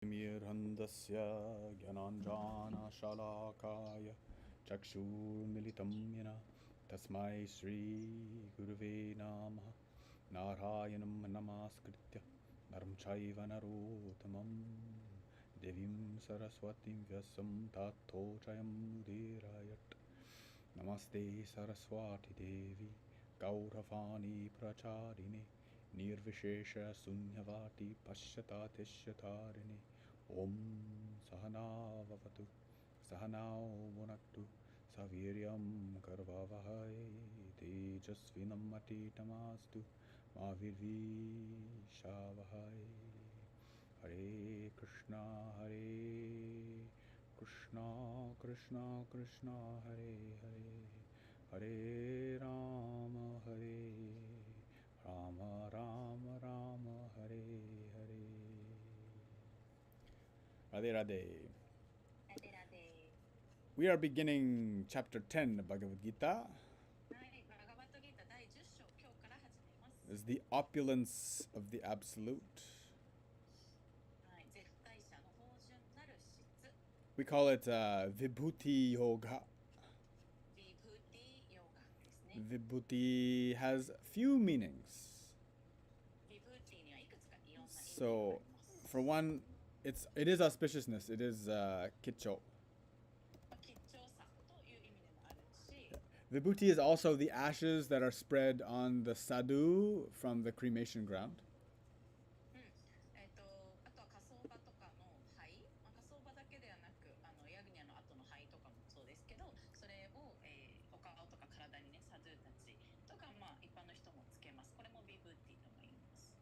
Mirhandasya Gyananjana Shalakaya Chakshurmilitam Yena Tasmai Sri Gurave Namaha Narayanam Namaskritya Naram Chaiva Narottamam Devim Saraswatim Vyasam Tato Chayam Udirayat Namaste Saraswati Devi Gauravani Pracharini Nirvishesha Sunyavati Pashyatatishyatarini Om Sahana Vavatu Sahanao Vonaktu Saviryam Karvavahai Tejasvinam Atitamastu Mavirvi Shavahai Hare Krishna Krishna Krishna Hare Hare Hare Rama Rama Rama Hare Hare. Radhe Radhe. Radhe Radhe. We are beginning chapter 10 of Bhagavad Gita. はい、バガバッドギータ第10章、今日から始めます。This is the opulence of the absolute. はい、絶対者の芳醇なる質。We call it Vibhuti Yoga. Vibhuti Yoga ですね。Vibhuti has few meanings. Vibhuti にはいくつかいろんな意味があります。So, for one, it is auspiciousness. It is kitcho. Vibhuti is also the ashes that are spread on the sadhu from the cremation ground.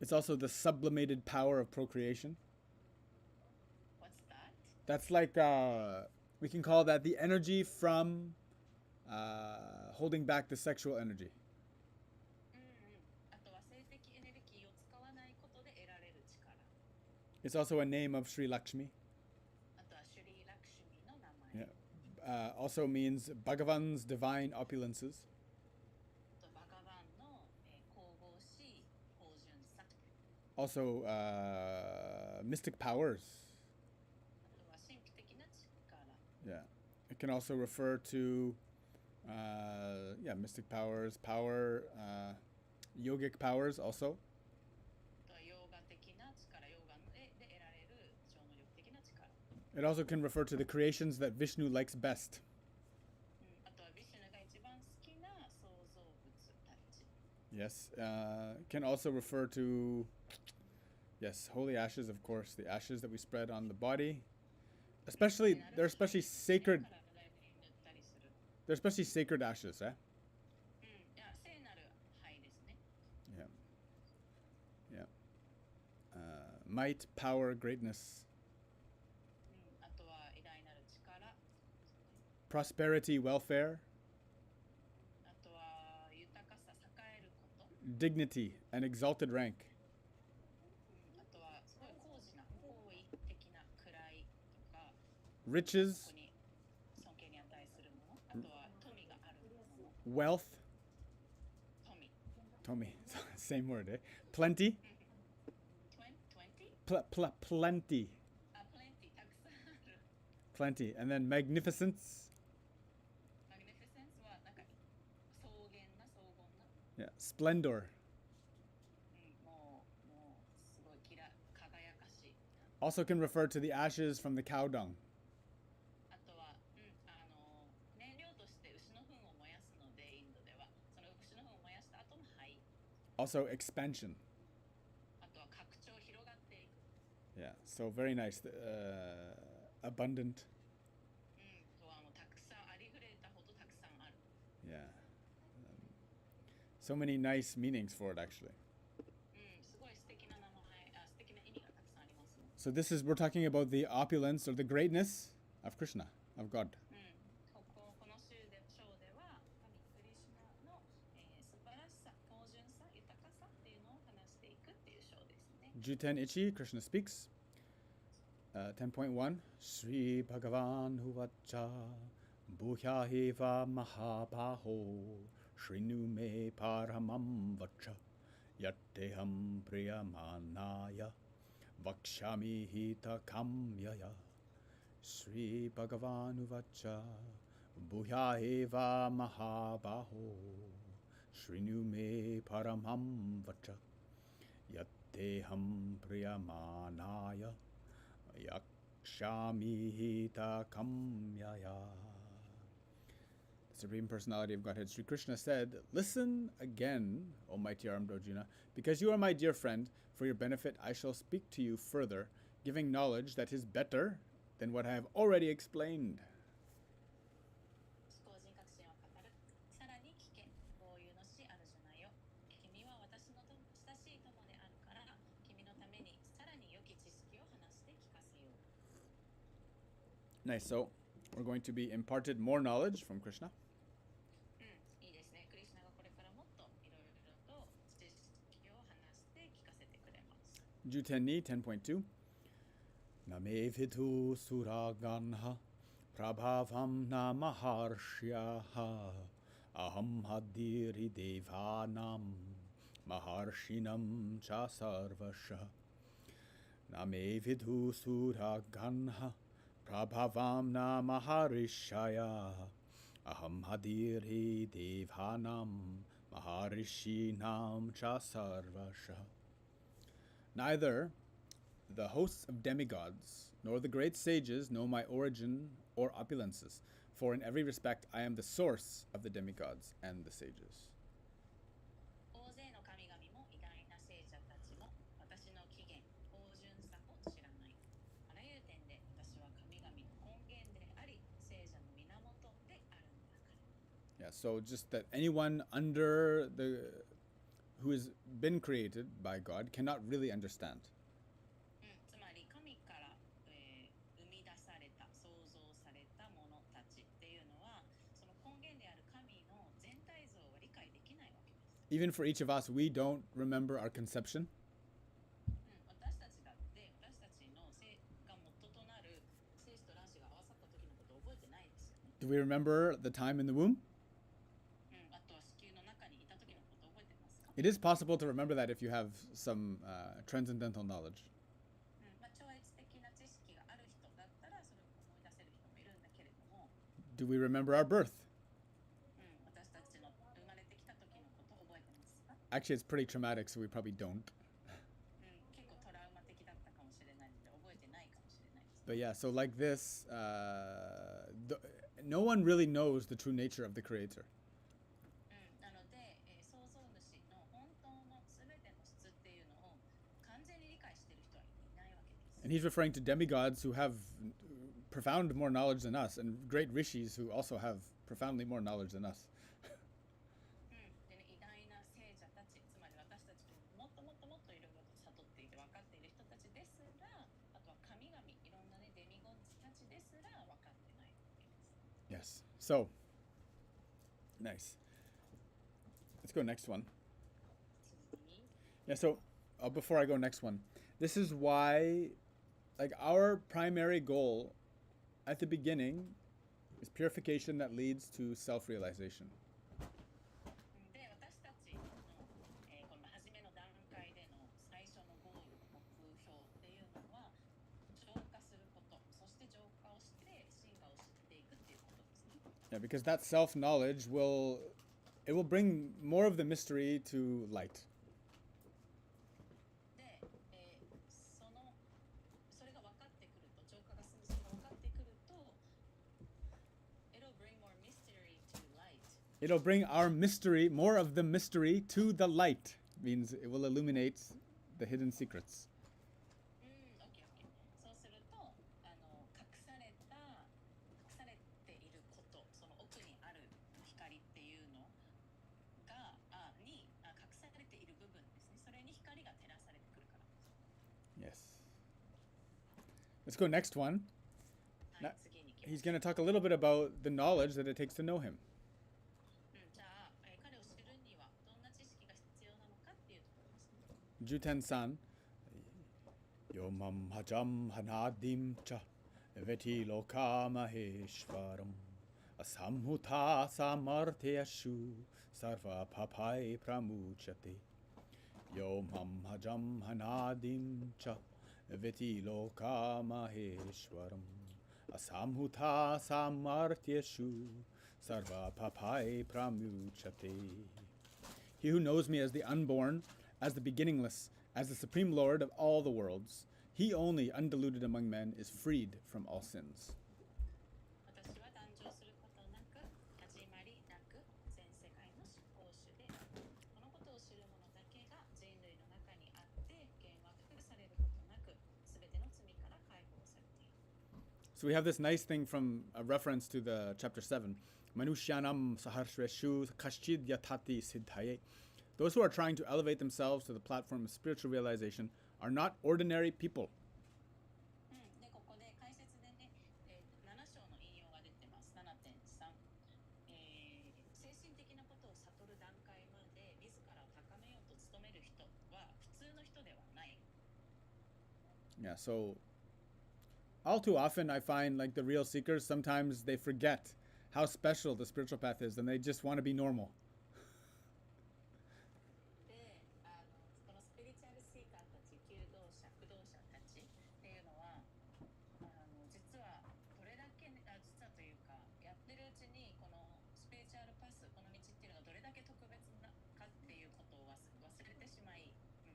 It's also the sublimated power of procreation. What's that? That's like, we can call that the energy from holding back the sexual energy. It's also a name of Sri Lakshmi. Yeah. Also means Bhagavan's divine opulences. Also, mystic powers. Yeah. It can also refer to, mystic powers, yogic powers also. It also can refer to the creations that Vishnu likes best. Yes. Can also refer to, holy ashes, of course, the ashes that we spread on the body. They're especially sacred. They're especially sacred ashes, eh? Yeah. Might, power, greatness. Prosperity, welfare. Dignity, an exalted rank. Riches. Wealth. Tomi. Same word, eh? Plenty. Plenty. Plenty. And then magnificence. Yeah. Splendor. Also can refer to the ashes from the cow dung. Also expansion. Yeah, so very nice. Abundant. Yeah. So many nice meanings for it, actually. So we're talking about the opulence or the greatness of Krishna, of God. Juten Ichi, Krishna speaks. 10.1 Sri Bhagavan Huvacha Bhuhyaheva Mahabaho Shrinu Me Paramam Vacha Yatteham Priyamanaya Vakshami hita kamyaya Sri Bhagavanuvacha Bhuya eva mahabaho Shrinu me paramam vacha Yatteham priyamanaya Yakshami hita kamyaya. The Supreme Personality of Godhead Sri Krishna said, "Listen again, O mighty armed Arjuna, because you are my dear friend. For your benefit I shall speak to you further, giving knowledge that is better than what I have already explained." 思考人格心を語る。さらに聞け。豪遊の師アルジュナよ。君は私の親しい友であるから、君のためにさらに良き知識を話して聞かせよう。Nice. So we're going to be imparted more knowledge from Krishna. いいですね。クリシュナがこれからもっといろいろと知識を話して聞かせてくれます。Juteni 10.2 Name vidu suraganha prabhavam na maharshyaha aham hadiri devanam maharshinam cha sarvasha Name vidu suraganha prabhavam na maharishaya aham hadiri devanam maharishinam cha sarvasha. Neither the hosts of demigods nor the great sages know my origin or opulences, for in every respect I am the source of the demigods and the sages. 大勢の神々も偉大な聖者たちも私の起源、芳醇さを知らない。あらゆる点で私は神々の根源であり、聖者の源であるのだから。Yeah, so just that anyone under the who has been created by God cannot really understand. つまり神から、生み出された、創造されたものたちっていうのは、その根源である神の全体像は理解できないわけです。Even for each of us, we don't remember our conception. 私たちだって私たちの性が元となる精子と卵子が合わさった時のことを覚えてないですよね。Do we remember the time in the womb? あとは子宮の中にいた時のことを覚えてますか？ It is possible to remember that if you have some transcendental knowledge. 超越的な知識がある人だったらそれを思い出せる人もいるんだけれども、Do we remember our birth? 私たちの生まれてきた時のことを覚えてますか？ Actually, it's pretty traumatic, so we probably don't. 結構トラウマ的だったかもしれないので覚えてないかもしれないです。But yeah, so like this, no one really knows the true nature of the Creator. なので、創造主の本当のすべての質っていうのを完全に理解している人はいないわけです。And he's referring to demigods who have profound more knowledge than us, and great rishis who also have profoundly more knowledge than us. でね、偉大な聖者たち、つまり私たちもっともっともっといろいろと悟っていて分かっている人たちですら、あとは神々、いろんなね、デミゴンズたちですら分かってないわけです。Yes. So, nice. Let's go next one. 次に Yeah, so before I go next one, this is why, like, our primary goal at the beginning is purification that leads to self-realization. で、私たちの、この初めの段階での最初のゴール、目標っていうのは、浄化すること、そして浄化をして、真我を知っていくっていうことですね。Yeah, because that self-knowledge will bring more of the mystery to light. で、それが分かってくると、浄化が進むそれが分かってくると、it'll bring more mystery to light. It'll bring our mystery, more of the mystery to the light. Means it will illuminate the hidden secrets. OK。そうすると、隠されていること、その奥にある光っていうのが、隠されている部分ですね。それに光が照らされてくるからです。 Yes. Let's go next one. はい、次に行きます。 He's going to talk a little bit about the knowledge that it takes to know him. じゃあ、彼を知るにはどんな知識が必要なのかっていうところですね。Juten-san. Yomam hajam hanadim cha veti loka maheshwaram asamhuta samartyashu sarva papai pramuchate. Yomam hajam hanadim cha Viti loka maheshwaram asamhuta samartyeshu sarva papai pramuchate. He who knows me as the unborn, as the beginningless, as the supreme lord of all the worlds, he only, undiluted among men, is freed from all sins. 私は誕生することなく、始まりなく、全世界の執行主である。このことを知る者だけが人類の中にあって、幻惑されることなく、すべての罪から解放されている。So we have this nice thing from a reference to the chapter 7. Manushyanam saharshreshu kashchid yatati siddhaye. Those who are trying to elevate themselves to the platform of spiritual realization are not ordinary people. で、ここで解説でね、7章の引用が出てます。7.3、精神的なことを悟る段階まで自らを高めようと努める人は普通の人ではない。Yeah, so all too often I find like the real seekers, sometimes they forget how special the spiritual path is and they just want to be normal. で、このスピリチュアルシーカーたち、求道者、駆動者たちっていうのは、実はどれだけ、実はというか、やってるうちにこのスピリチュアルパス、この道っていうのがどれだけ特別なかっていうことを忘れてしまい、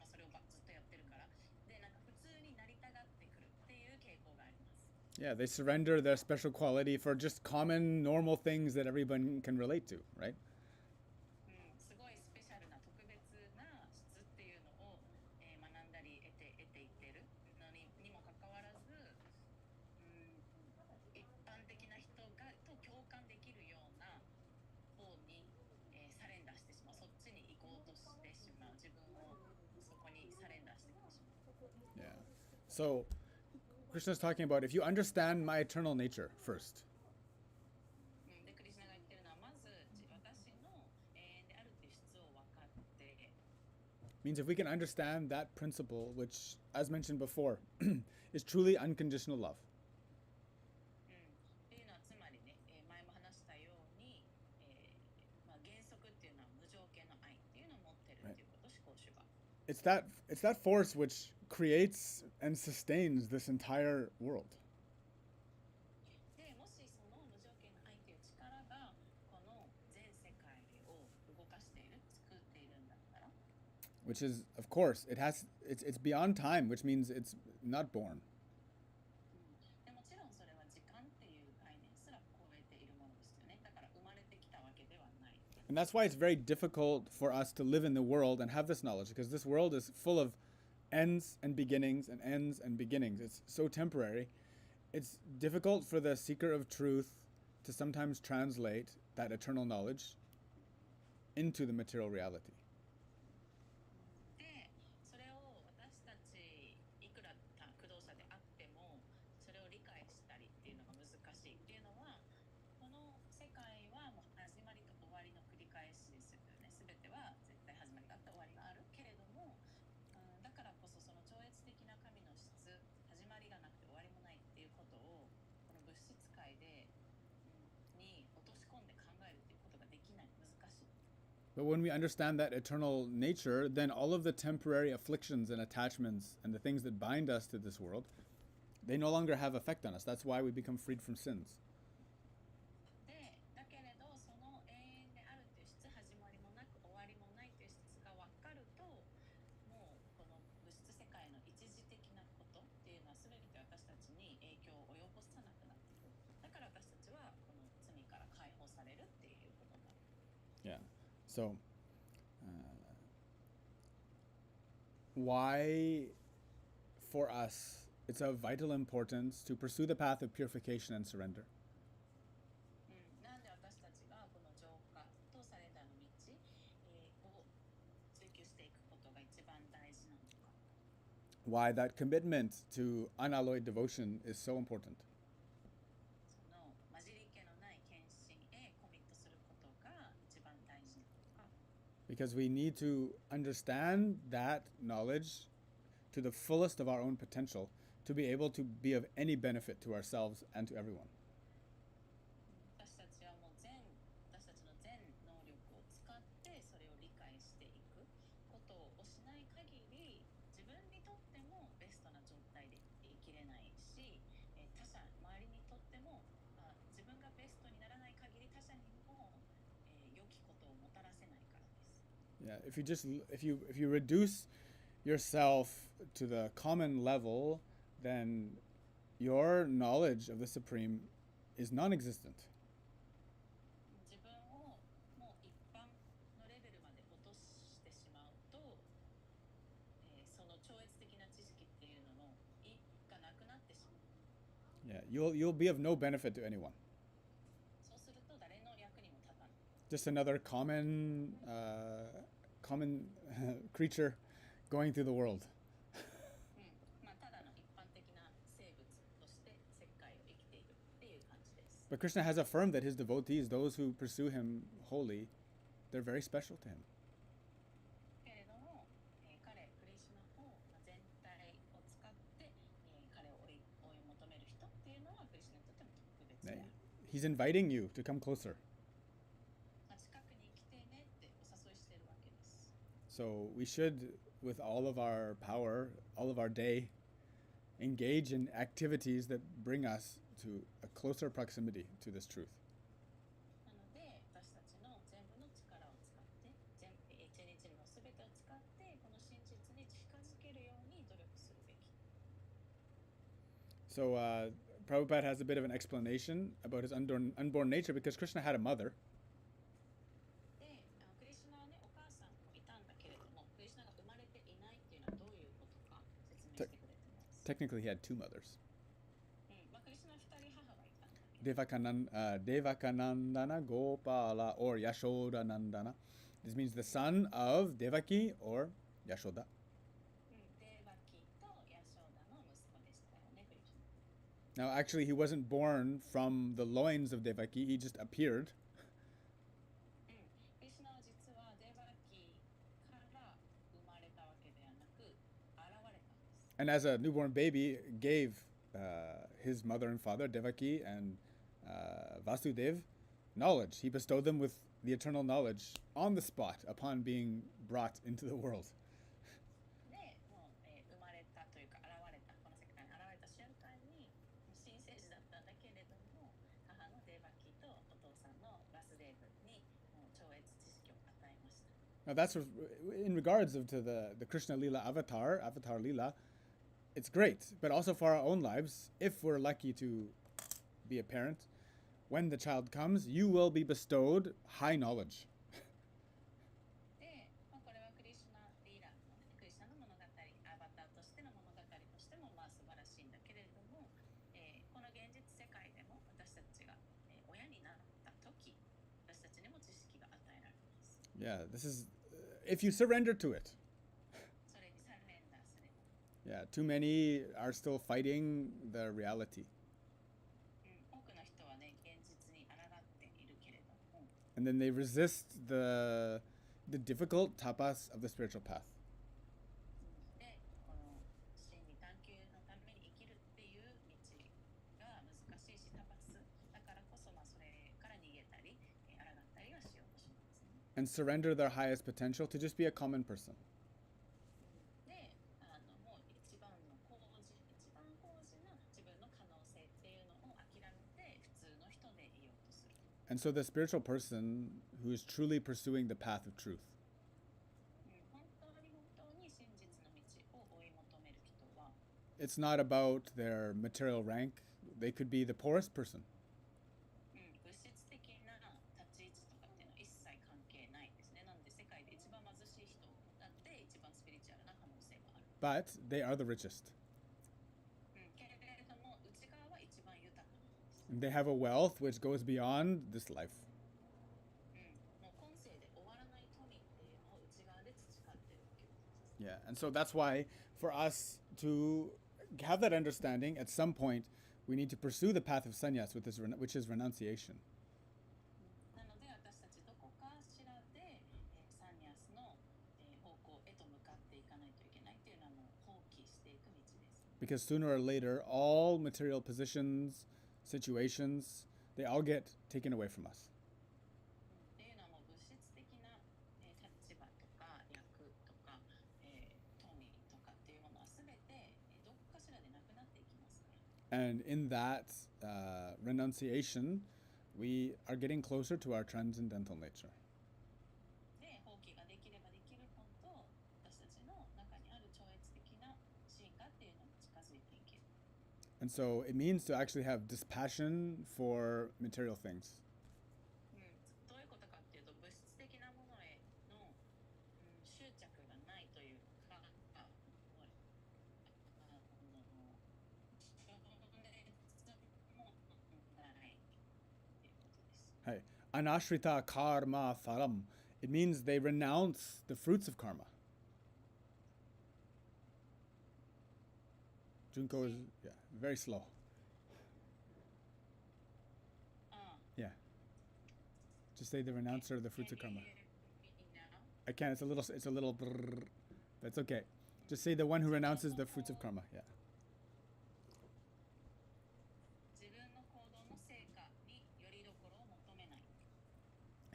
それをずっとやってるから、で、なんか普通になりたがってくるっていう傾向があります。Yeah, they surrender their special quality for just common, normal things that everyone can relate to, right? すごいスペシャルな特別な質っていうのを、学んだり得ていってるのにもかかわらず、一般的な人がと共感できるような方に、サレンダーしてしまう、そっちに行こうとしてしまう、自分をそこにサレンダーしてしまう。Yeah. So Krishna is talking about if you understand my eternal nature first. で、クリシュナが言ってるのは、まず私の永遠であるっていう質を分かって、 Means if we can understand that principle, which, as mentioned before, is truly unconditional love. っていうのはつまりね、前も話したように、原則っていうのは無条件の愛っていうのを持ってるっていうこと、思考主が。It's that force which creates and sustains this entire world. で、もしその無条件の愛っていう力がこの全世界を動かしている、作っているんだったら、 Which is, of course, it's beyond time, which means it's not born. でもちろんそれは時間っていう概念すら超えているものですよね。だから生まれてきたわけではない。 And that's why it's very difficult for us to live in the world and have this knowledge, because this world is full of ends and beginnings and ends and beginnings. It's so temporary. It's difficult for the seeker of truth to sometimes translate that eternal knowledge into the material reality. で、それを私たちいくら駆動者であってもそれを理解したりっていうのが難しいっていうのは、この世界はもう始まりと終わりの繰り返しですよね。全ては絶対始まりがあって終わりがあるけれども、だからこそその超越的な神の質、始まりがなくて終わりもないっていうことをこの物質界で、に落とし込んで考えるっていうことができない、難しい。 But when we understand that eternal nature, then all of the temporary afflictions and attachments and the things that bind us to this world, they no longer have effect on us. That's why we become freed from sins. で、だけれどその永遠であるという質、始まりもなく終わりもないという質が分かると、もうこの物質世界の一時的なことっていうのは全て私たちに影響を及ぼさなくなってくる。だから私たちはこの罪から解放されるっていうことになる。 Yeah. So, why, for us, it's of vital importance to pursue the path of purification and surrender. なんで私たちがこの浄化とサレンダーの道、を追求していくことが一番大事なのか。 Why that commitment to unalloyed devotion is so important. その混じり気のない献身へコミットすることが一番大事なのか。 Because we need to understand that knowledge to the fullest of our own potential to be able to be of any benefit to ourselves and to everyone. 私たちはもう私たちの全能力を使ってそれを理解していくことをしない限り、自分にとってもベストな状態 Yeah, if you reduce yourself to the common level, then your knowledge of the Supreme is non-existent. 自分をもう一般のレベルまで落としてしまうと、その超越的な知識っていうのの意がなくなってしまう。Yeah, you'll be of no benefit to anyone. そうすると誰の役にも立たない。Just another common creature going through the world. まあただの一般的な生物として世界を生きているっていう感じです。But Krishna has affirmed that his devotees, those who pursue him wholly, they're very special to him. けれども、彼クリシュナを全体を使って、彼を追い求める人っていうのはクリシュナにとっても特別である。He's inviting you to come closer. 近くに来てねってお誘いしてるわけです。So we should, with all of our power, all of our day, engage in activities that bring us to a closer proximity to this truth. なので私たちの全部の力を使って一日のすべてを使ってこの真実に近づけるように努力するべき。So Prabhupada has a bit of an explanation about his unborn nature because Krishna had a mother. で、クリシュナはね、お母さんもいたんだけれども、クリシュナが生まれていないっていうのはどういうことか説明してくれてます。Technically, he had two mothers. まあ、クリシュナは2人母がいたんだけど。Devakanandana Gopala or Yashoda Nandana. This means the son of Devaki or Yashoda. デーバキとヤショーダの息子でしたよね、クリシュナ。 Now, actually, he wasn't born from the loins of Devaki. He just appeared. クリシュナは実はデーバキから生まれたわけではなく現れたんです。 And as a newborn baby, gave his mother and father, Devaki and Vasudev, knowledge. He bestowed them with the eternal knowledge on the spot upon being brought into the world. で、もう、生まれたというか現れた、この世界に現れた瞬間に新生児だったんだけれども、母のデーバキとお父さんのバスデーブにもう超越知識を与えました。 Now that's in regards to the Krishna Lila Avatar Lila. It's great, but also for our own lives, if we're lucky to be a parent, when the child comes, you will be bestowed high knowledge. で、これはクリシュナリーラの、ね、クリシュナの物語、アバターとしての物語としてもまあ素晴らしいんだけれども、この現実世界でも私たちが、親になった時、私たちにも知識が与えられます。 Yeah, this is if you surrender to it. それにサレンダーすれば。Yeah, too many are still fighting the reality. 多くの人はね、現実に抗っているけれども、 And then they resist the difficult tapas of the spiritual path. で、この真理探求のために生きるっていう道が難しいし、タパスだからこそ、まあそれから逃げたり、抗ったりはしようとしますね。And surrender their highest potential to just be a common person. で、もう一番高次な自分の可能性っていうのを諦めて普通の人でいようとする。 And so the spiritual person who is truly pursuing the path of truth, 本当に真実の道を追い求める人は、 it's not about their material rank. They could be the poorest person. 物質的な立ち位置とかっていうのは一切関係ないですね。なので世界で一番貧しい人だって一番スピリチュアルな可能性がある。 But they are the richest. けれども内側は一番豊かなんです。 And they have a wealth which goes beyond this life. もう今世で終わらない富っていうのを内側で培ってるわけです。 Yeah, and so that's why for us to have that understanding, at some point, we need to pursue the path of sannyas, which is renunciation. なので私たちどこかしらで、サンニャスの、方向へと向かっていかないといけないっていうのはもう放棄していく道です。 Because sooner or later, all material positions, situations, they all get taken away from us. っていうのはもう物質的な、立場とか役とか、富とかっていうものは全て、どこかしらでなくなっていきますから。 And in that renunciation, we are getting closer to our transcendental nature. で、放棄ができればで And so it means to actually have dispassion for material things. どういうことかっていうと、物質的なものへの、執着がないというか、はい。Anashrita karma phalam. It means they renounce the fruits of karma. Junko is very slow. Yeah. Just say the renouncer of the fruits of karma. I can. It's a little. Brrr. That's okay. Just say the one who renounces the fruits of karma. Yeah.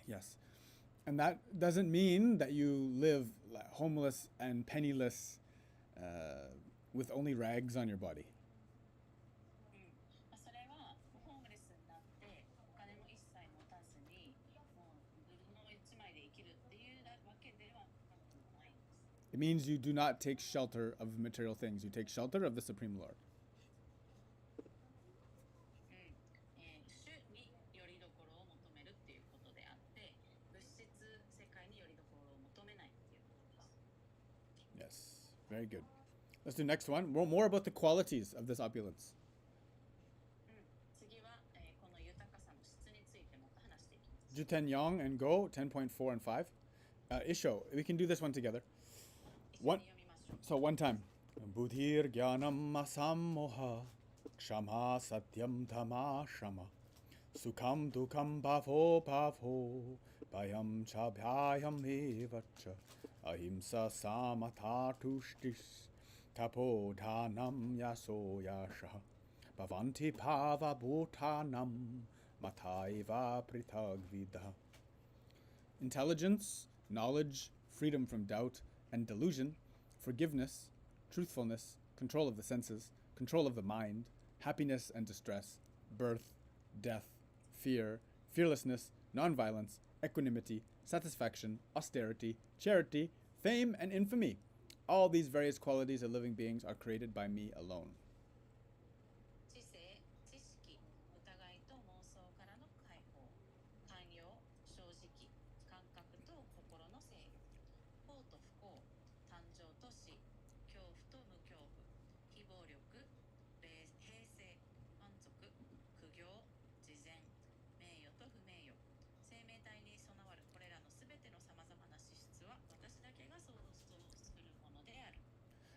Yes. And that doesn't mean that you live homeless and penniless with only rags on your body. It means you do not take shelter of material things. You take shelter of the Supreme Lord. Yes, very good. Let's do next one. More about the qualities of this opulence. Juten Yang and Go, 10.4 and 5. Isho, we can do this one together. One time. Buddhir Gyanam Masam Moha Kshama Satyam Tama Shama Sukham Dukham Bhavo Bhavo Bhayam Cha Bhayam Evacha Ahimsa Samatha Tushtis Tapo Dhanam Yaso Yasha Bhavanti Bhava Bhutanam Mataiva Prithagvidha. Intelligence, knowledge, freedom from doubt and delusion, forgiveness, truthfulness, control of the senses, control of the mind, happiness and distress, birth, death, fear, fearlessness, nonviolence, equanimity, satisfaction, austerity, charity, fame, and infamy. All these various qualities of living beings are created by me alone.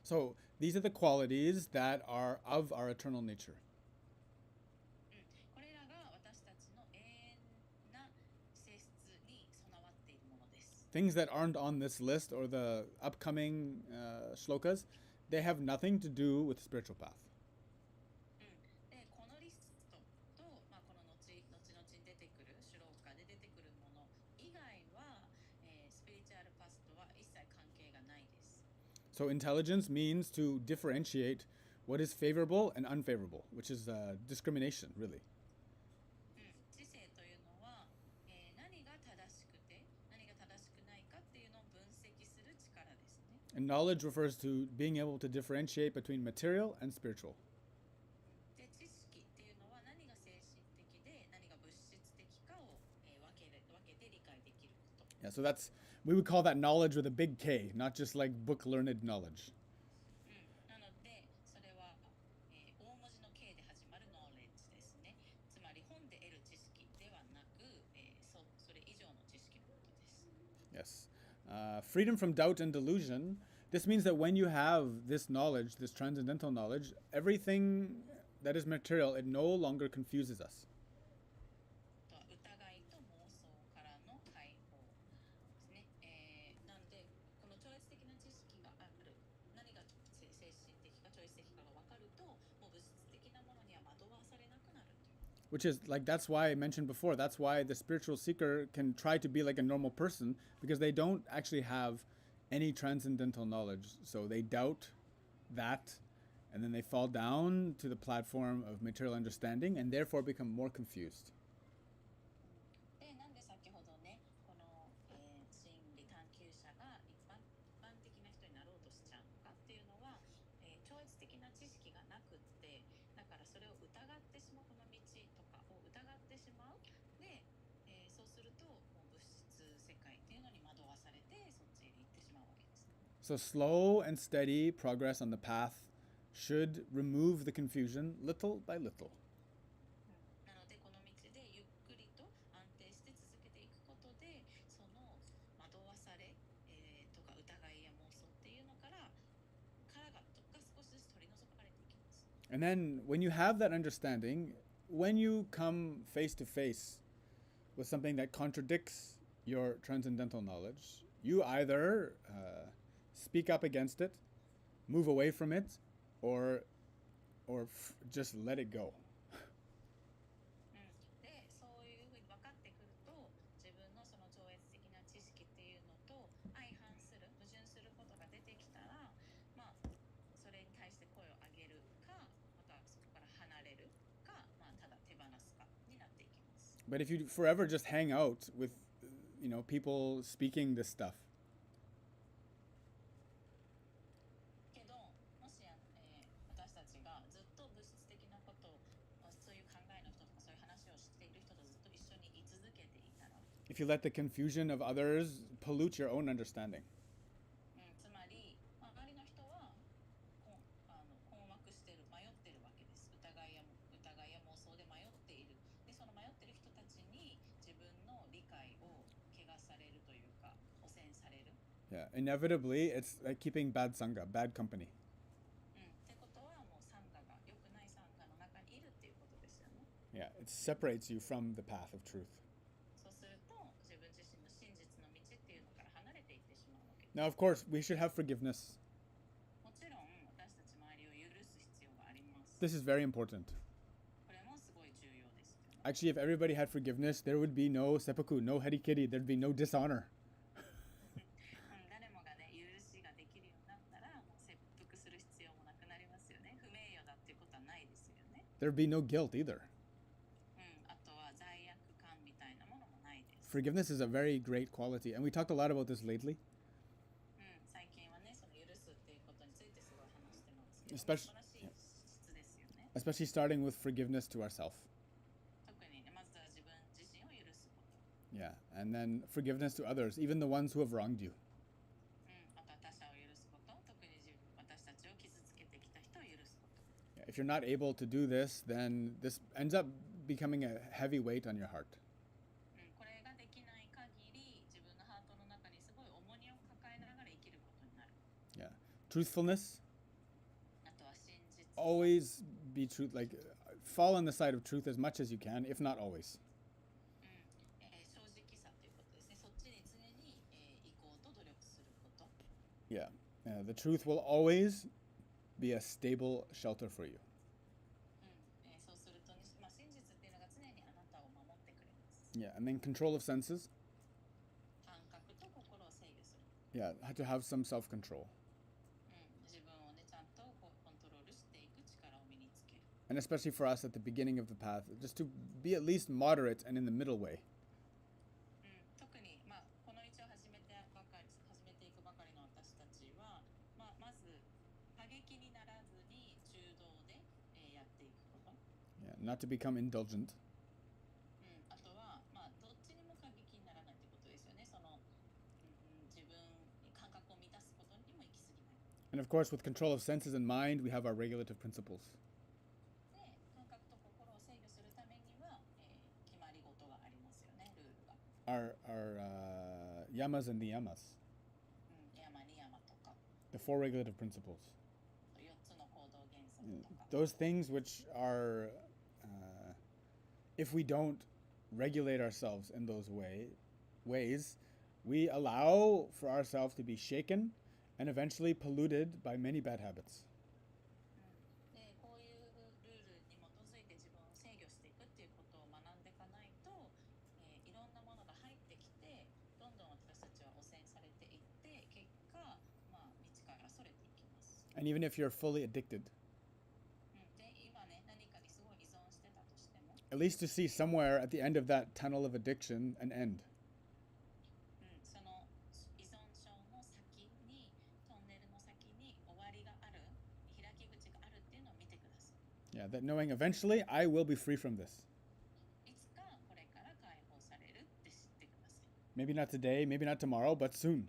So these are the qualities that are of our eternal nature. Things that aren't on this list or the upcoming shlokas, they have nothing to do with the spiritual path. So intelligence means to differentiate what is favorable and unfavorable, which is discrimination, really. And knowledge refers to being able to differentiate between material and spiritual. Yeah, so we would call that knowledge with a big K, not just like book learned knowledge. Yes. Freedom from doubt and delusion. This means that when you have this knowledge, this transcendental knowledge, everything that is material, it no longer confuses us. Which is like, that's why I mentioned before, that's why the spiritual seeker can try to be like a normal person, because they don't actually have any transcendental knowledge. So they doubt that, and then they fall down to the platform of material understanding and therefore become more confused. しまう。で、そうするともう物質世界っていうのに惑わされてそっちへ行ってしまうわけですね。So slow and steady progress on the path should remove the confusion little by little. なのでこの道でゆっくりと安定して続けていくことでその惑わされ、とか疑いや妄想っていうのからが少しずつ取り除かれていきます。And then when you have that understanding, when you come face to face with something that contradicts your transcendental knowledge, you either speak up against it, move away from it, or just let it go. で、そういうふうに分かってくると、自分のその超越的な知識っていうのと相反する、矛盾することが出てきたら、まあそれに対して声を上げるか、またそこから離れるか、まあただ手放すかになっていきます。But if you forever just hang out with, people speaking this stuff, けど、もし私たちがずっと物質的なことを、そういう考えの人とかそういう話をしている人とずっと一緒に居続けていたら、if you let the confusion of others pollute your own understanding, つまり、周りの人は困惑してる、迷ってるわけです。疑いや妄想で迷っている。で、その迷ってる人たちに自分の理解を汚されるというか、汚染される。yeah, inevitably it's like keeping bad sangha, bad company. ってことはもうサンガが良くないサンガの中にいるっていうことですよね。Yeah, it separates you from the path of truth. そうすると自分自身の真実の道っていうのから離れていってしまうわけです。Now, of course, we should have forgiveness. もちろん私たち周りを許す必要があります。 This is very important. これもすごい重要ですよね。 Actually, if everybody had forgiveness, there would be no seppuku, no harikiri, there'd be no dishonor. 誰もがね、許しができるようになったらもう切腹する必要もなくなりますよね。不名誉だっていうことはないですよね。 There'd be no guilt either. あとは罪悪感みたいなものもないです。 Forgiveness is a very great quality, and we talked a lot about this lately. 最近はね、その許すっていうことについてすごい話してますけど、 Especially- 素晴らしい質ですよね。 Especially starting with forgiveness to ourselves. 特にね、まずは自分自身を許すこと。 Yeah, and then forgiveness to others, even the ones who have wronged you. あとは他者を許すこと、特に私たちを傷つけてきた人を許すこと。 Yeah, if you're not able to do this, then this ends up becoming a heavy weight on your heart. これができない限り、自分のハートの中にすごい重荷を抱えながら生きることになる。 Yeah, truthfulness, あとは真実。 always be truth, like fall on the side of truth as much as you can, if not always. 正直さということですね。そっちに常に行こうと努力すること。 Yeah, the truth will always be a stable shelter for you. そうすると、真実っていうのが常にあなたを守ってくれます。 Yeah, and then control of senses. 感覚と心を制御する。 Yeah, to have some self-control. 自分をね、ちゃんとコントロールしていく力を身につける。 And especially for us at the beginning of the path, just to be at least moderate and in the middle way. 特に、この道を始めていくばかりの私たちは、まず過激にならずに中道で、やっていくこと。 Yeah, not to become indulgent. あとは、どっちにも過激にならないってことですよね。その、自分感覚を満たすことにも行き過ぎない。 And of course, with control of senses and mind, we have our regulative principles. で、感覚と心を制御するためには、決まり事がありますよね、ルールが。Our yamas and niyamas, 山に山とか、 the four regulative principles. 4つの行動原則とか。 Those things which are, if we don't regulate ourselves in those ways, we allow for ourselves to be shaken and eventually polluted by many bad habits. で、こういうルールに基づいて自分を制御していくっていうことを学んでいかないと、いろんなものが入ってきて、どんどん私たちは汚染されていって、結果、道からそれていきます。 And even if you're fully addicted, で、今ね、何かにすごい依存してたとしても、 at least to see somewhere at the end of that tunnel of addiction an end. その依存症の先に、トンネルの先に終わりがある、開き口があるっていうのを見てください。 Yeah, that knowing eventually I will be free from this. いつか Maybe not today, maybe not tomorrow, but soon.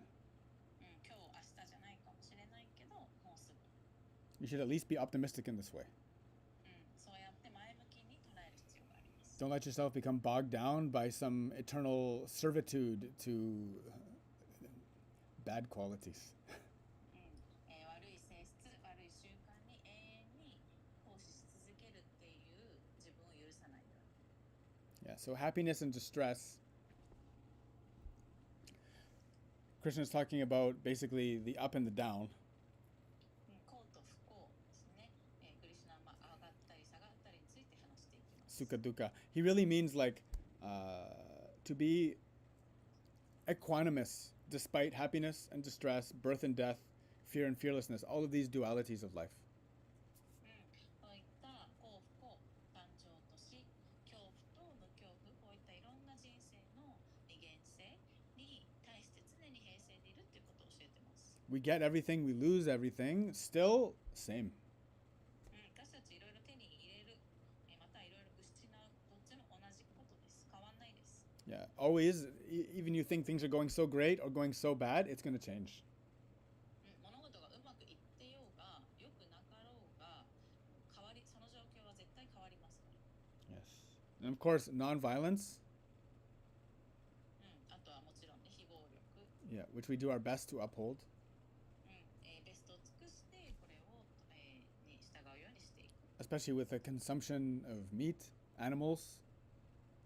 今日明日じゃないかもしれないけど、もうすぐ。You should at least be optimistic in this way. そうやって前向きに捉える必要があります。Don't let yourself become bogged down by some eternal servitude to bad qualities. 悪い性質、悪い習慣に永遠に奉仕し続けるっていう自分を許さないように。Yeah, so happiness and distress. Krishna is talking about basically the up and the down. 幸と不幸ですね。クリシュナは上がったり下がったりについて話していきます。Sukha dukkha. He really means like to be equanimous despite happiness and distress, birth and death, fear and fearlessness, all of these dualities of life. そういった幸不幸、誕生と死、恐怖と無恐怖、こういったいろんな人生の二元性に対して常に平静でいるっていうことを教えてます。We get everything, we lose everything, still same. 私たちいろいろ手に入れる、またいろいろ失う、どっちも同じことです。変わんないです。Yeah, always, even you think things are going so great or going so bad, it's going to change. 物事がうまくいってようが、よくなかろうが、その状況は絶対変わりますから。Yes. And of course, non-violence, あとはもちろんね、非暴力、yeah, which we do our best to uphold. ベストを尽くしてこれを、に従うようにしていく。Especially with the consumption of meat, animals,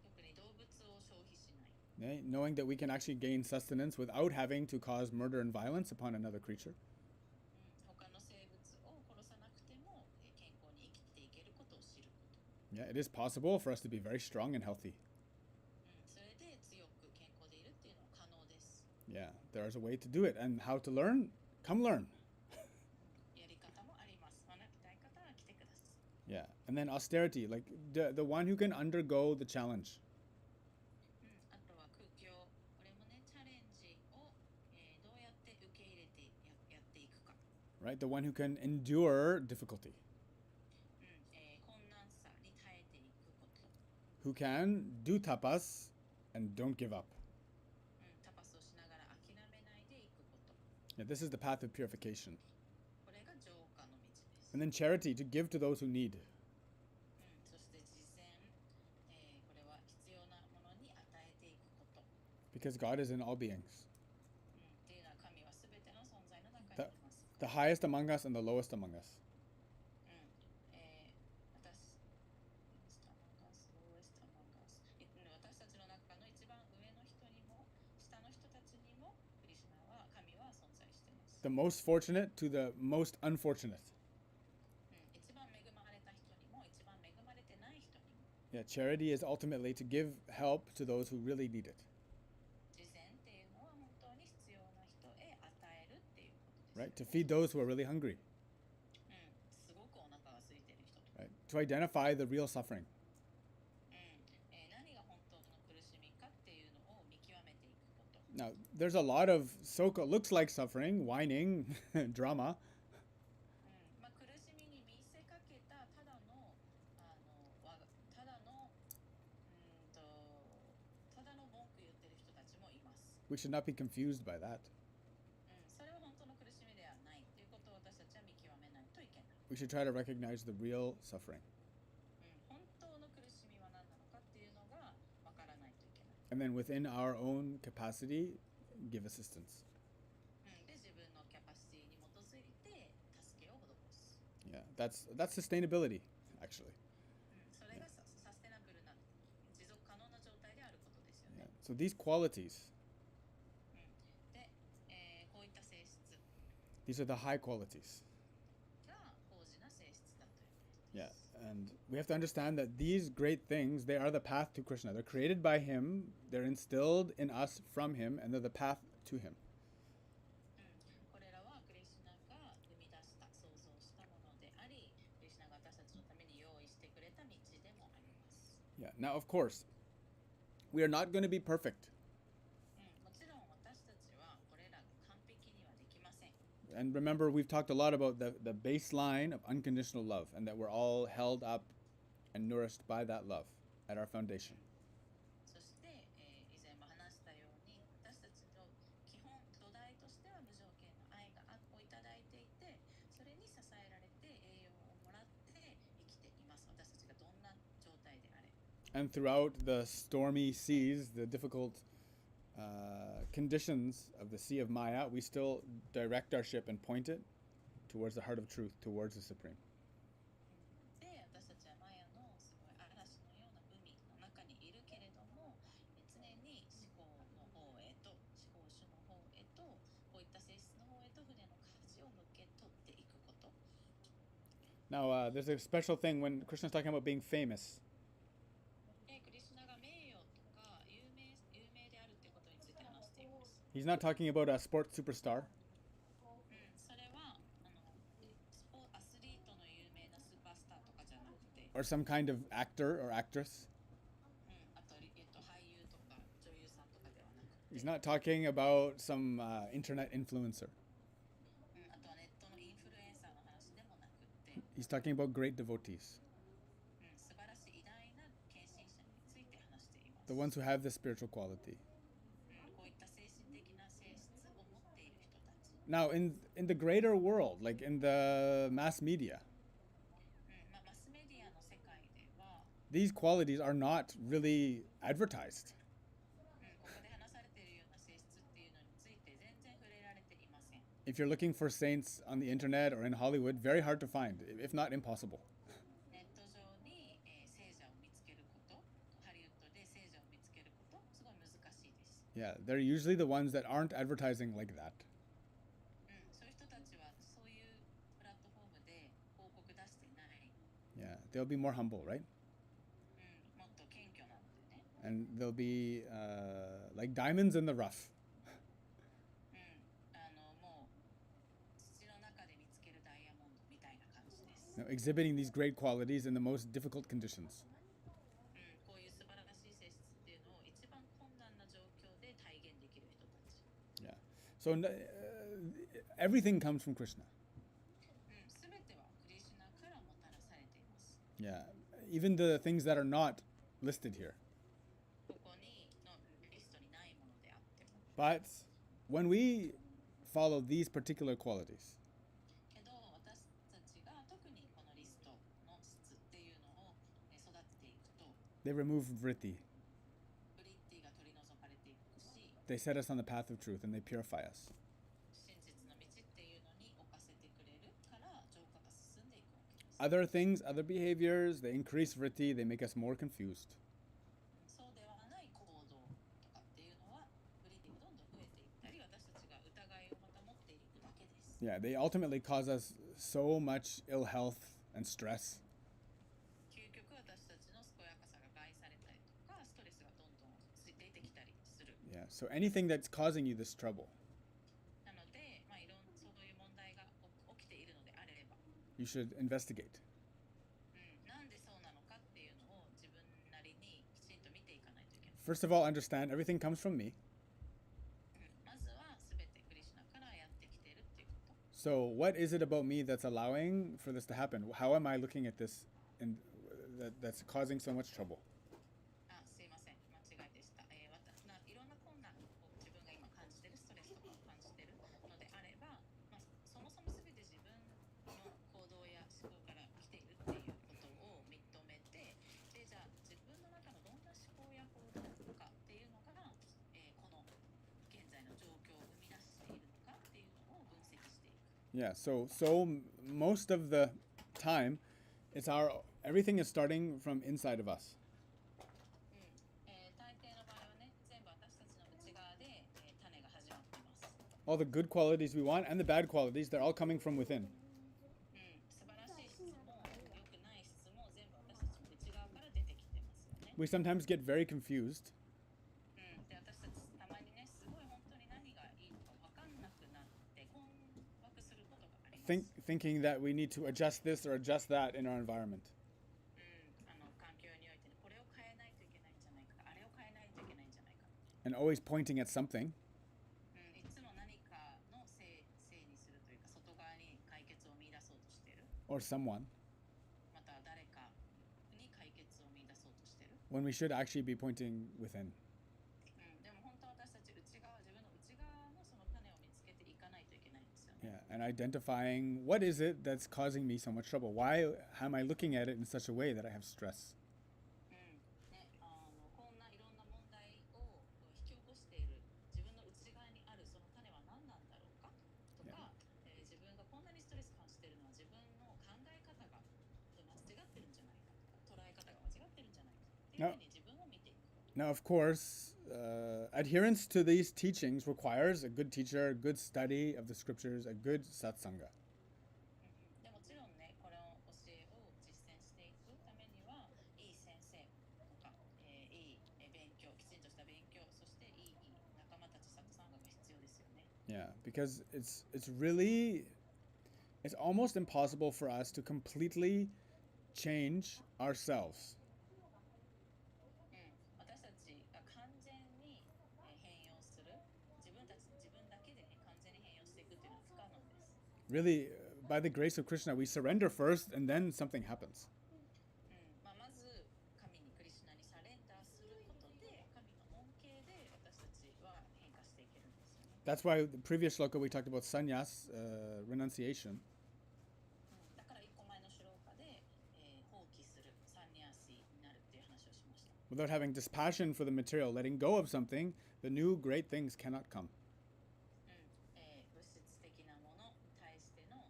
特に動物を消費しない。knowing that we can actually gain sustenance without having to cause murder and violence upon another creature. 他の生物を殺さなくても健康に生きていけることを知ること。Yeah, it is possible for us to be very strong and healthy. それで強く健康でいるっていうのは可能です。Yeah, there is a way to do it. And how to learn? Come learn. やり方もあります。学びたい方は来てください。Yeah. And then austerity, like the one who can undergo the challenge. あとは苦行、これもね、チャレンジを、どうやって受け入れてやっていくか。Right? The one who can endure difficulty. 困難さに耐えていくこと。Who can do tapas and don't give up. タパスをしながら諦めないでいくこと。Yeah, this is the path of purification. これが浄化の道です。And then charity, to give to those who need. そして慈善、これは必要なものに与えていくこと。Because God is in all beings. っていうのは神はすべての存在の中にいます。The highest among us and the lowest among us. 私たちの中の一番上の人にも下の人たちにもクリシュナは神は存在しています。The most fortunate to the most unfortunate. 一番恵まれた人にも一番恵まれてない人にも。Yeah, charity is ultimately to give help to those who really need it. 慈善っていうのは本当に必要な人へ与えるっていうことです。Right? To feed those who are really hungry. すごくお腹が空いてる人とか。Right? To identify the real suffering. 何が本当の苦しみかっていうのを見極めていくこと。Now, there's a lot of so-called looks like suffering, whining, drama. 苦しみに見せかけたただの文句言ってる人たちもいます。We should not be confused by that. それは本当の苦しみではないということを私たちは見極めないといけない。We should try to recognize the real suffering. 本当の苦しみは何なのかっていうのがわからないといけない。And then within our own capacity, give assistance. で、自分のキャパシティに基づいて助けを施す。Yeah, that's sustainability, actually. それがサステナブルな持続可能な状態であることですよね。Yeah. So these qualities, で、こういった性質 these are the high qualities. が高次な性質だということ Yeah, です。and we have to understand that these great things, they are the path to Krishna. They're created by him, they're instilled in us from him, and they're the path to him. これらはクリシュナが生み出した創造したものであり、クリシュナが私たちのために用意してくれた道でもあります。Yeah, now of course, we are not going to be perfect. もちろん私たちはこれらが完璧にはできません。And remember, we've talked a lot about the baseline of unconditional love, and that we're all held up and nourished by that love at our foundation. そして、以前も話したように And throughout the stormy seas, the difficult conditions of the Sea of Maya, we still direct our ship and point it towards the heart of truth, towards the Supreme. で、私たちはマヤのすごい嵐のような海の中にいるけれども、常に思考の方へと、思考主の方へと、こういった性質の方へと船の舵を向け取っていくこと。Now, there's a special thing when Krishna's talking about being famous. で、クリシュナが名誉とか有名であるってことについて話しています。He's not talking about a sports superstar それはアスリートの有名なスーパースターとかじゃなくて、or some kind of actor or actress. あと、俳優とか女優さんとかではなくて、 He's not talking about some internet influencer. あとはネットのインフルエンサーの話でもなくて、He's talking about great devotees, 素晴らしい偉大な献身者について話しています。 the ones who have the spiritual quality. こういった精神的な性質を持っている人たち。Now, in the greater world, like in the mass media, マスメディアの世界では、 these qualities are not really advertised. ここで話されているような性質っていうのについて全然触れられていません。If you're looking for saints on the internet or in Hollywood, very hard to find, if not impossible. ネット上に、聖者を見つけること、ハリウッドで聖者を見つけること、すごい難しいです。Yeah, they're usually the ones that aren't advertising like that. そういう人たちはそういうプラットフォームで広告出してない。Yeah, they'll be more humble, right? もっと謙虚なんでね。And they'll be like diamonds in the rough. もう土の中で見つけるダイヤモンドみたいな感じです。 Exhibiting these great qualities in the most difficult conditions. こういう素晴らしい性質っていうのを一番困難な状況で体現できる人たち。Yeah. So everything comes from Krishna. すべてはクリシュナからもたらされています。 Yeah. Even the things that are not listed here. ここにのリストにないものであっても。But when we follow these particular qualities, けど私たちが特にこのリストの質っていうのを育てていくと、 they remove vritti. ブリッティが取り除かれていくし、 They set us on the path of truth and they purify us. 真実の道っていうのに置かせてくれるから浄化が進んでいくわけです。Other things, other behaviors, they increase vritti, they make us more confused. そうではない行動とかっていうのはブリッティがどんどん増えていったり、私たちが疑いをまた持っていくだけです。 Yeah, they ultimately cause us so much ill health and stress. 究極私たちの健やかさが害されたりとか、ストレスがどんどん出てきたりする。 Yeah, so anything that's causing you this trouble, なので、そういう問題が起きているのであれば、 you should investigate. なんでそうなのかっていうのを自分なりにきちんと見ていかないといけない。 First of all, understand everything comes from me. まずは全てクリシュナからやってきているっていうこと。 So, what is it about me that's allowing for this to happen? How am I looking at this and that's causing so much trouble? すいません、間違いでした。いろんな困難を自分が今感じている、ストレスとかを感じているのであれば、そもそも全て自分の行動や思考から来ているっていうことを認めて、でじゃあ自分の中のどんな思考や行動かっていうのが、この現在の状況を生み出しているのかっていうのを分析していく。 Yeah, so most of the time, everything is starting from inside of us. 大抵の場合はね、全部私たちの内側で、種が始まっています。 All the good qualities we want and the bad qualities, they're all coming from within. 素晴らしい質も良くない質も全部私たちの内側から出てきてますよね。 We sometimes get very confused で私たちたまにね、すごい本当に何がいいのか分かんなくなって困惑することがあります。thinking that we need to adjust this or adjust that in our environment. 環境において、ね、これを変えないといけないんじゃないか、あれを変えないといけないんじゃないか。And always pointing at something いつも何かのせいにするというか、外側に解決を見出そうとしている。 or someone また誰かに解決を見出そうとしている。 when we should actually be pointing within. でも本当は私たち自分の内側のその種を見つけていかないといけないんですよね。Yeah, and identifying what is it that's causing me so much trouble? Why am I looking at it in such a way that I have stress? いうふうに自分を見ていく。Now, of course, adherence to these teachings requires a good teacher, a good study of the scriptures, a good satsanga. でもちろんね、この教えを実践していくためには、いい先生とか、いい勉強、きちんとした勉強、そしていい仲間たち、サツサンガが必要ですよね。Yeah, because it's really, it's almost impossible for us to completely change ourselves. 私たちが完全に変容する、自分だけでね、完全に変容していくっていうのは不可能です。Really, by the grace of Krishna, we surrender first and then something happens. まず神にクリシュナにサレンダーすることで、神の恩恵で私たちは変化していけるんですよね。That's why the previous shloka we talked about sannyas, renunciation. だから一個前のシローカで、放棄する、サンニャーシーになるっていう話をしました。Without having dispassion for the material, letting go of something, the new great things cannot come. 物質的なものに対しての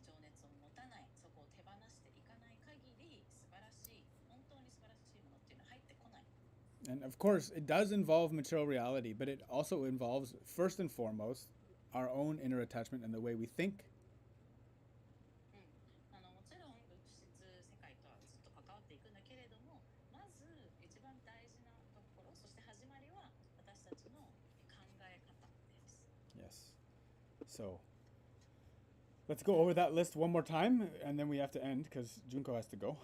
情熱を持たない、そこを手放していかない限り、素晴らしい、本当に素晴らしいものっていうのは入ってこない。And of course, it does involve material reality, but it also involves, first and foremost, our own inner attachment and the way we think. もちろん物質世界とはずっと関わっていくんだけれども、まず一番大事なところ、そして始まりは私たちの考え方です。Yes. So, let's go over that list one more time, and then we have to end because Junko has to go.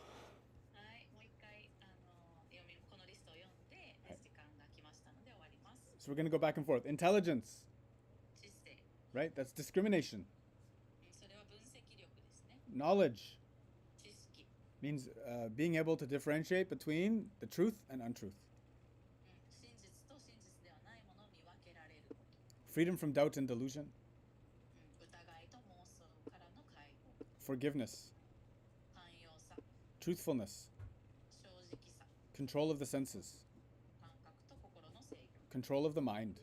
はい、もう一回このリストを読んで、時間が来ましたので終わります。So we're going to go back and forth. Intelligence, 知性、right? That's discrimination. それは分析力ですね。Knowledge 知識、means being able to differentiate between the truth and untruth. 真実と真実ではないものを見分けられること。Freedom from doubt and delusion. 疑いと妄想からの解放。Forgiveness. 寛容さ、 Truthfulness. 正直さ、 Control of the senses. 感覚と心の制御。Control of the mind.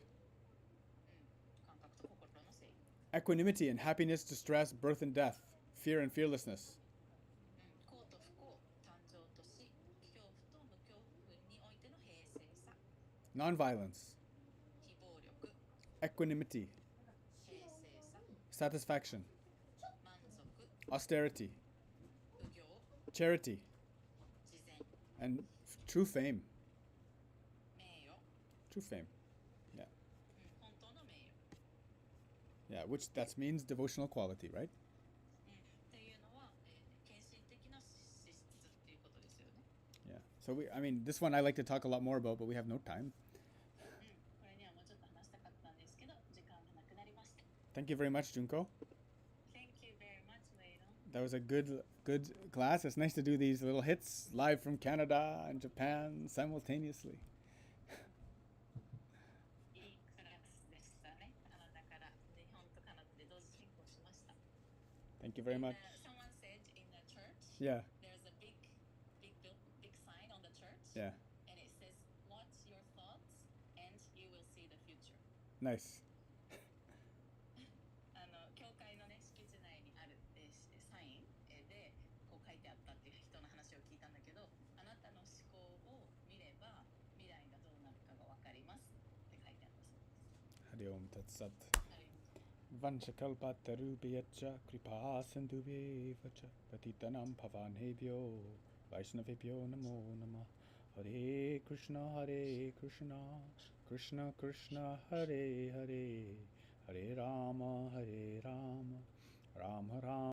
感覚と心の制御。Equanimity and happiness, distress, birth and death. Fear and fearlessness. 幸と不幸、誕生と死、恐怖と無恐怖においての平静さ。Nonviolence. 非暴力、 Equanimity. 平静さ、 Satisfaction. 満足、 Austerity. 無行、 Charity. 慈善、 And true fame. 名誉、 True fame. Yeah. 本当の名誉。Yeah, which that means devotional quality, right? っていうのは、献身的な資質っていうことですよね。Yeah. So this one I like to talk a lot more about, but we have no time. これにはもうちょっと話したかったんですけど、時間がなくなりました。Thank you very much, Junko. Thank you very much, Leiron. That was a good class. It's nice to do these little hits live from Canada and Japan simultaneously. いいクラスでしたね。カナダから日本とカナダで同時進行しました。Thank you very much. Someone said in the church, Yeah. there's a big sign on the church, Yeah. and it says, "Watch your thoughts, and you will see the future." Nice. 教会のね敷地内にあるサインでこう書いてあったっていう人の話を聞いたんだけど、あなたの思考を見れば未来がどうなるかがわかりますって書いてあったそうです。 Hari Om Tat Sat. はい、Vanchakalpatarubhyaccha kripa sindhubhyevacha patitanam pavanebhyo Vaishnavebhyo namo namah. Hare Krishna Krishna Krishna Hare Hare Hare Rama Rama Rama